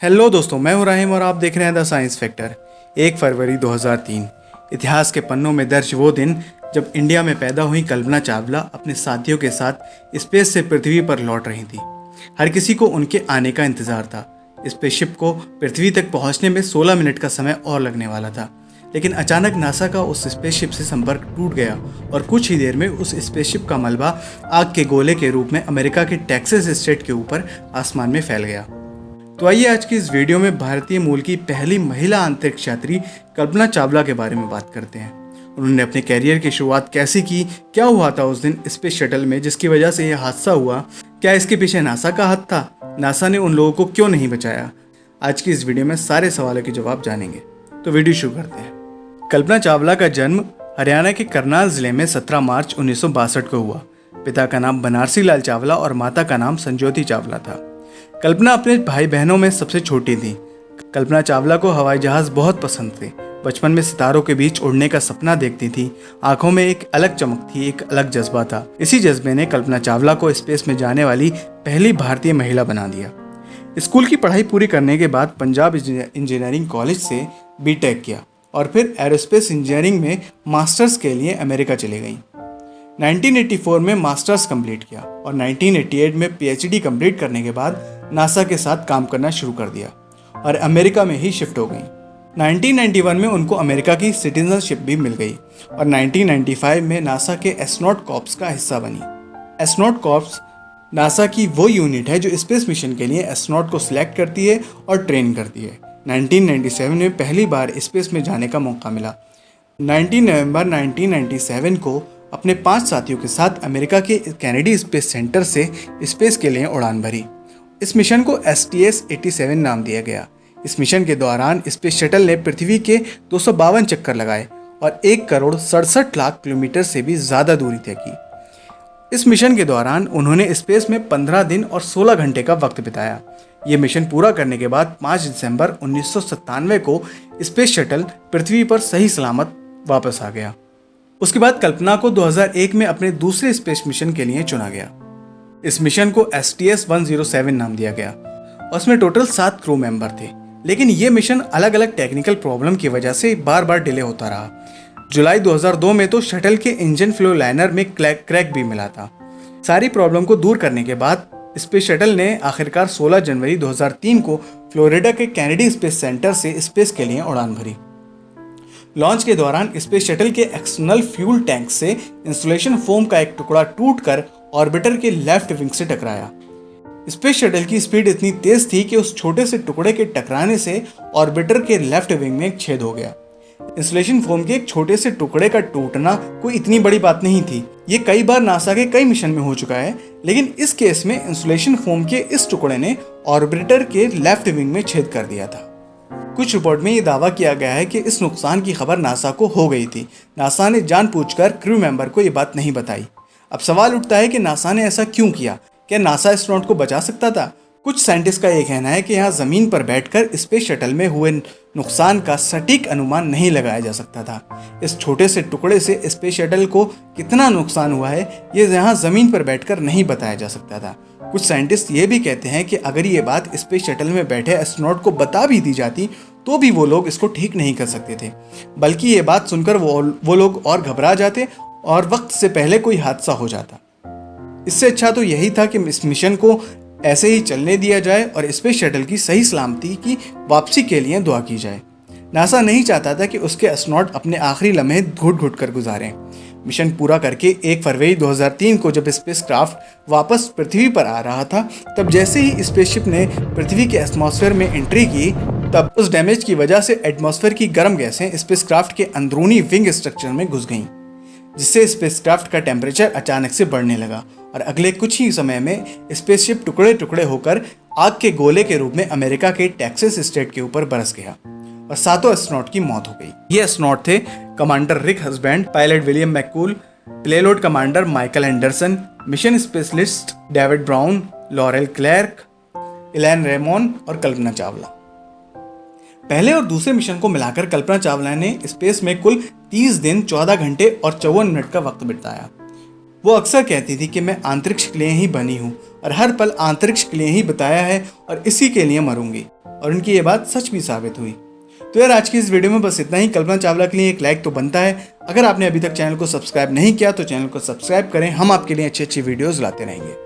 Hello दोस्तों, मैं हूं राहिम और आप देख रहे हैं द साइंस फैक्टर। 1 फरवरी 2003 इतिहास के पन्नों में दर्ज वो दिन जब इंडिया में पैदा हुई कल्पना चावला अपने साथियों के साथ स्पेस से पृथ्वी पर लौट रही थी। हर किसी को उनके आने का इंतजार था। स्पेसशिप को पृथ्वी तक पहुंचने में 16 मिनट का समय और लगने वाला था, लेकिन अचानक नासा का उस स्पेसशिप से संपर्क टूट गया और कुछ ही देर में उस स्पेसशिप का मलबा आग के गोले के रूप में अमेरिका के टेक्सास स्टेट के ऊपर आसमान में फैल गया। तो आइए आज की इस वीडियो में भारतीय मूल की पहली महिला अंतरिक्ष यात्री कल्पना चावला के बारे में बात करते हैं। उन्होंने अपने कैरियर की शुरुआत कैसे की, क्या हुआ था उस दिन स्पेस शटल में जिसकी वजह से यह हादसा हुआ, क्या इसके पीछे नासा का हाथ था, नासा ने उन लोगों को क्यों नहीं बचाया। आज की इस वीडियो में सारे सवालों के जवाब जानेंगे, तो वीडियो शुरू करते हैं। कल्पना चावला का जन्म हरियाणा के करनाल जिले में 17 मार्च 1962 को हुआ। पिता का नाम बनारसी लाल चावला और माता का नाम संजोती चावला था। कल्पना अपने भाई बहनों में सबसे छोटी थी। कल्पना चावला को हवाई जहाज बहुत पसंद थे। बचपन में सितारों के बीच उड़ने का सपना देखती थी। आंखों में एक अलग चमक थी, एक अलग जज्बा था। इसी जज्बे ने कल्पना चावला को स्पेस में जाने वाली पहली भारतीय महिला बना दिया। स्कूल की पढ़ाई पूरी करने के बाद पंजाब इंजीनियरिंग कॉलेज से बीटेक किया और फिर एरोस्पेस इंजीनियरिंग में मास्टर्स के लिए अमेरिका चली गई। 1984 में मास्टर्स कंप्लीट किया और 1988 में पीएचडी कंप्लीट करने के बाद नासा के साथ काम करना शुरू कर दिया और अमेरिका में ही शिफ्ट हो गई। 1991 में उनको अमेरिका की सिटीजनशिप भी मिल गई और 1995 में नासा के एस्ट्रोनॉट कॉर्प्स का हिस्सा बनी। एस्ट्रोनॉट कॉर्प्स नासा की वो यूनिट है जो स्पेस मिशन के लिए एस्ट्रोनॉट को सिलेक्ट करती है और ट्रेन करती है। 1997 में पहली बार स्पेस में जाने का मौका मिला। 19 नवंबर 1997 को अपने 5 साथियों के साथ अमेरिका के कैनेडी स्पेस सेंटर से स्पेस के लिए उड़ान भरी। इस मिशन को STS-87 नाम दिया गया। इस मिशन के दौरान स्पेस शटल ने पृथ्वी के 252 चक्कर लगाए और 1,67,00,000 किलोमीटर से भी ज़्यादा दूरी तय की। इस मिशन के दौरान उन्होंने स्पेस में 15 दिन और 16 घंटे का वक्त बिताया। ये मिशन पूरा करने के बाद 5 दिसंबर 1997 को स्पेस शटल पृथ्वी पर सही सलामत वापस आ गया। उसके बाद कल्पना को 2001 में अपने दूसरे स्पेस मिशन के लिए चुना गया। इस मिशन को STS-107 नाम दिया गया और उसमें टोटल 7 क्रू मेंबर थे, लेकिन ये मिशन अलग अलग टेक्निकल प्रॉब्लम की वजह से बार बार डिले होता रहा। जुलाई 2002 में तो शटल के इंजन फ्लो लाइनर में क्रैक भी मिला था। सारी प्रॉब्लम को दूर करने के बाद स्पेस शटल ने आखिरकार 16 जनवरी 2003 को फ्लोरिडा के कैनेडी स्पेस सेंटर से स्पेस के लिए उड़ान भरी। लॉन्च के दौरान स्पेस शटल के एक्सटर्नल फ्यूल टैंक से इंसुलेशन फोम का एक टुकड़ा टूटकर ऑर्बिटर के लेफ्ट विंग से टकराया। स्पेस शटल की स्पीड इतनी तेज थी कि उस छोटे से टुकड़े के टकराने से ऑर्बिटर के लेफ्ट विंग में एक छेद हो गया। इंसुलेशन फोम के एक छोटे से टुकड़े का टूटना कोई इतनी बड़ी बात नहीं थी। ये कई बार नासा के कई मिशन में हो चुका है, लेकिन इस केस में इंसुलेशन फोम के इस टुकड़े ने ऑर्बिटर के लेफ्ट विंग में छेद कर दिया था। कुछ रिपोर्ट में ये दावा किया गया है कि इस नुकसान की खबर नासा को हो गई थी। नासा ने जानबूझकर क्रू मेंबर को ये बात नहीं बताई। अब सवाल उठता है कि नासा ने ऐसा क्यों किया? क्या नासा एस्ट्रोनॉट को बचा सकता था? कुछ साइंटिस्ट का ये कहना है कि यहाँ ज़मीन पर बैठकर स्पेस शटल में हुए नुकसान का सटीक अनुमान नहीं लगाया जा सकता था। इस छोटे से टुकड़े से स्पेस शटल को कितना नुकसान हुआ है ये यहाँ ज़मीन पर बैठकर नहीं बताया जा सकता था। कुछ साइंटिस्ट ये भी कहते हैं कि अगर ये बात स्पेस शटल में बैठे एस्ट्रोनॉट को बता भी दी जाती तो भी वो लोग इसको ठीक नहीं कर सकते थे, बल्कि ये बात सुनकर वो लोग और घबरा जाते और वक्त से पहले कोई हादसा हो जाता। इससे अच्छा तो यही था कि इस मिशन को ऐसे ही चलने दिया जाए और स्पेस शटल की सही सलामती की वापसी के लिए दुआ की जाए। नासा नहीं चाहता था कि उसके एस्ट्रोनॉट अपने आखिरी लम्हे घुट घुट कर गुजारें। मिशन पूरा करके 1 फरवरी 2003 को जब स्पेसक्राफ्ट वापस पृथ्वी पर आ रहा था, तब जैसे ही स्पेसशिप ने पृथ्वी के एटमॉस्फेयर में एंट्री की, तब उस डैमेज की वजह से एटमॉस्फेयर की गर्म गैसें स्पेसक्राफ्ट के अंदरूनी विंग स्ट्रक्चर में घुस गईं, जिससे स्पेसक्राफ्ट का टेम्परेचर अचानक से बढ़ने लगा और अगले कुछ ही समय में स्पेसशिप टुकड़े टुकड़े होकर आग के गोले के रूप में अमेरिका के टेक्सास स्टेट के ऊपर बरस गया और 7 एस्ट्रोनॉट की मौत हो गई। ये एस्ट्रोनॉट थे commander Rick Husband, pilot William McCool, payload commander Michael Anderson, mission specialist David Brown, Laurel Clark, Ilan Ramon और कल्पना चावला। पहले और दूसरे मिशन को मिलाकर कल्पना चावला ने स्पेस में कुल 30 दिन 14 घंटे और 54 मिनट का वक्त बिताया। वो अक्सर कहती थी कि मैं अंतरिक्ष के लिए ही बनी हूँ और हर पल अंतरिक्ष के लिए ही बिताया है और इसी के लिए मरूंगी। और उनकी ये बात सच भी साबित हुई। तो यार आज की इस वीडियो में बस इतना ही। कल्पना चावला के लिए एक लाइक तो बनता है। अगर आपने अभी तक चैनल को सब्सक्राइब नहीं किया तो चैनल को सब्सक्राइब करें, हम आपके लिए अच्छी अच्छी वीडियोज़ लाते रहेंगे।